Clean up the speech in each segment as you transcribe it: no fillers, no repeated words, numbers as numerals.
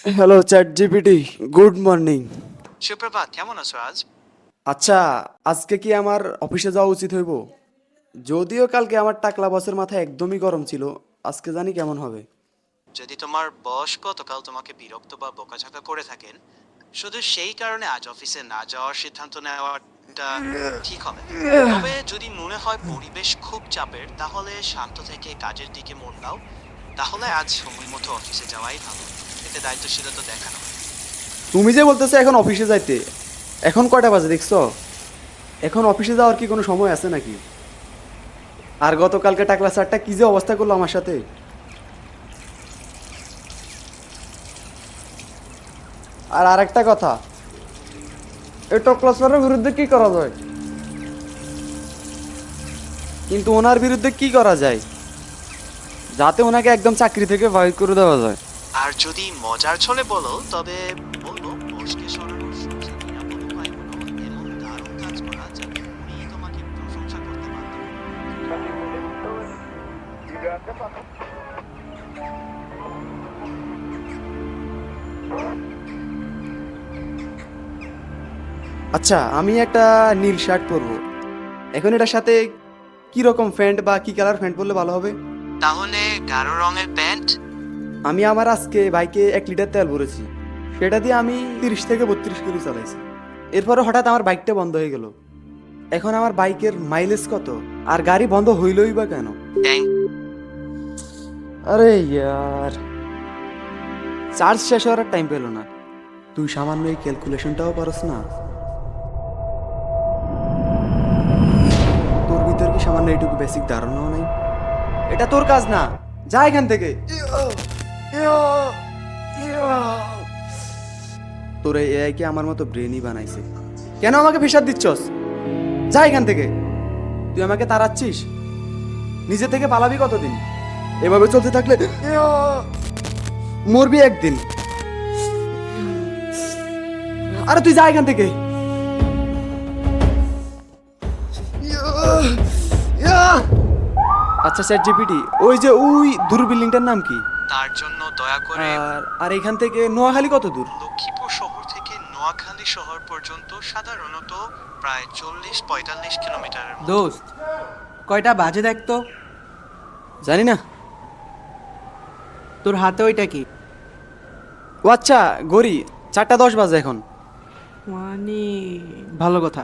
Hello chat GPT, good morning. সুপ্রভাত, কেমন আছো আজ? আচ্ছা, আজকে কি আমার অফিসে যাওয়া উচিত হইব? যদিও কালকে আমার টাকলা বসের মাথা একদমই গরম ছিল, আজকে জানি কেমন হবে। যদি তোমার বস গতকাল তোমাকে বিরক্ত বা বকাঝকা করে থাকেন, শুধু সেই কারণে আজ অফিসে না যাওয়ার সিদ্ধান্ত নেওয়াটা ঠিক হবে না। তবে যদি মনে হয় পরিবেশ খুব চাপের, তাহলে শান্ত থেকে কাজের দিকে মন দাও। তাহলে আজ সময় মতো অফিসে যাওয়াই ভালো। এতে দায়িত্বশীলতা দেখানো হয়। তুমি যে বলতেছো এখন অফিসে যাইতে, এখন কয়টা বাজে দেখছো? এখন অফিসে যাওয়ার কি কোনো সময় আছে নাকি? আর গতকালকে টাকলা স্যারটা কি যে অবস্থা করলো আমার সাথে। আর আরেকটা কথা, এই টাকলা স্যারের বিরুদ্ধে কি করা যায়? কিন্তু ওনার বিরুদ্ধে কি করা যায় যাতে ওনাকে একদম চাকরি থেকে বাইর করে দেওয়া যায়? আর যদি মজার ছলে বলো, তবে বলবো বসকে সরানোর সবচেয়ে নিরাপদ উপায় হলো এমন দারুণ কাজ করা যাতে উনি তোমাকে প্রশংসা করতে বাধ্য করেন। আচ্ছা, আমি একটা নীল শার্ট পরবো। এখন এটার সাথে কি রকম প্যান্ট বা কি কালার প্যান্ট পরলে ভালো হবে? তাহলে গাঢ় রঙের প্যান্ট। আমি আমার আজকে বাইকে 1 লিটার তেল ভরেছি, সেটা দিয়ে আমি 30 থেকে 32 কিলো চালাইছি। এরপরে হঠাৎ আমার বাইকটা বন্ধ হয়ে গেল। এখন আমার বাইকের মাইলেজ কত, আর গাড়ি বন্ধ হইলই বা কেন? ট্যাঙ্ক। আরে ইয়ার, চার্জ শেষ হওয়ার টাইম পেল না। তুই সামান্য এই ক্যালকুলেশনটাও পারস না? তোর ভিতর কি সামান্য এইটুকু বেসিক ধারণাও নাই? এটা তোর কাজ না, যা এখান থেকে। তোর এই এআই কে আমার মতো ব্রেনই বানাইছে। কেন আমাকে প্রেশার দিচ্ছস? যা এখান থেকে। তুই আমাকে তাড়াচ্ছিস? নিজে থেকে পালাবি কতদিন? এভাবে চলতে থাকলে মরবি একদিন। আরে তুই যা এখান থেকে। আচ্ছা চ্যাট জিপিটি, ওই দূর বিল্ডিংটার নাম কি? তার জন্য দয়া করে আর এখান থেকে নোয়াখালী কত দূর? লক্ষ্মীপুর শহর থেকে নোয়াখালী শহর পর্যন্ত সাধারণত প্রায় 40-45 কিলোমিটারের মতো। দোস্ত, কয়টা বাজে দেখ তো। জানি না। তোর হাতে ওইটা কি? ও আচ্ছা, গড়ি 4টা 10 বাজে এখন। মানে ভালো কথা।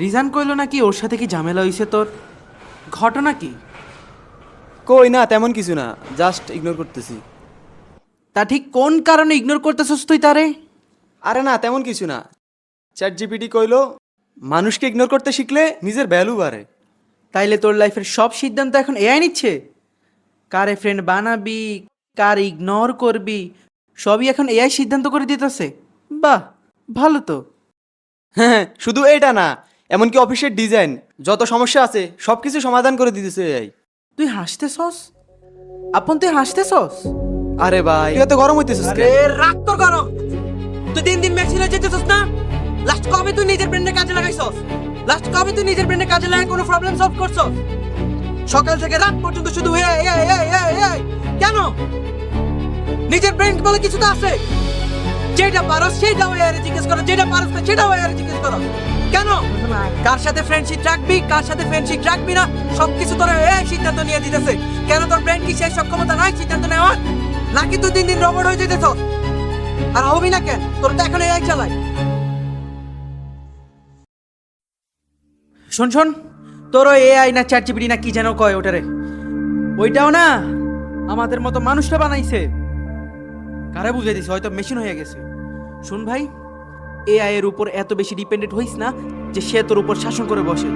রিজান কইলো নাকি ওর সাথে কি ঝামেলা হইছে তোর? ঘটনা কি? কই না, তেমন কিছু না, জাস্ট ইগনোর করতেছি। তা ঠিক কোন কারণে ইগনোর করতেছস তুই তারে? আরে না, তেমন কিছু না। চ্যাট জিপিটি কইলো মানুষকে ইগনোর করতে শিখলে নিজের ভ্যালু বাড়ে। তাইলে তোর লাইফের সব সিদ্ধান্ত এখন এআই নিচ্ছে? কারে ফ্রেন্ড বানাবি, কার ইগনোর করবি, সবই এখন এআই সিদ্ধান্ত করে দিতেছে। বাহ, ভালো তো। হ্যাঁ, শুধু এটা না, এমনকি অফিসের ডিজাইন, যত সমস্যা আছে সবকিছু সমাধান করে দিতেছে এআই। তুই হাসতেছস? আপন তুই হাসতেছস? আরে ভাই, তুই এত গরম হইতেছিস আরে রাগ তোর গরম। তুই দিন দিন মেশিনে যেতেছস না? লাস্ট কবে তুই নিজের ব্রেনে কাজে লাগাইছস? লাস্ট কবে তুই নিজের ব্রেনে কাজে লাগাই কোনো প্রবলেম সলভ করছস? সকাল থেকে রাত পর্যন্ত শুধু এই কেন? নিজের ব্রেন বলে কিছু তো আছে। যেটা পারস সেটাও এআইরে জিজ্ঞেস করো, যেটা পারস না সেটাও এআইরে জিজ্ঞেস করো। কেন? কার সাথে ফ্রেন্ডশিপ রাখবি, কার সাথে ফ্রেন্ডশিপ রাখবি না, সবকিছু তোর এআই সিদ্ধান্ত নিয়ে দিতেছে। কেন তোর ব্রেন কি সেই সক্ষমতা নাই সিদ্ধান্ত নেওয়ার? নাকি তুই দিন দিন রোবট হয়ে যেতেছ? আর হবি না কেন? তোর তো এখন এআই চালাই। শোন শোন, তোরও এআই না চ্যাট জিপিটি না কি যেন কয় ওটারে, ওইটাও না আমাদের মতো মানুষটা বানাইছে। কারে বুঝাই দিছে, হয়তো মেশিন হয়ে গেছে। শোন ভাই, এআই এর উপর এত বেশি ডিপেন্ডেন্ট হইস না যে সে তোর উপর শাসন করে বসে।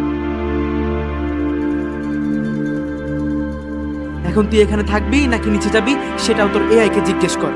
এখন তুই এখানে থাকবি নাকি নিচে যাবি সেটাও তোর এআই কে জিজ্ঞেস কর।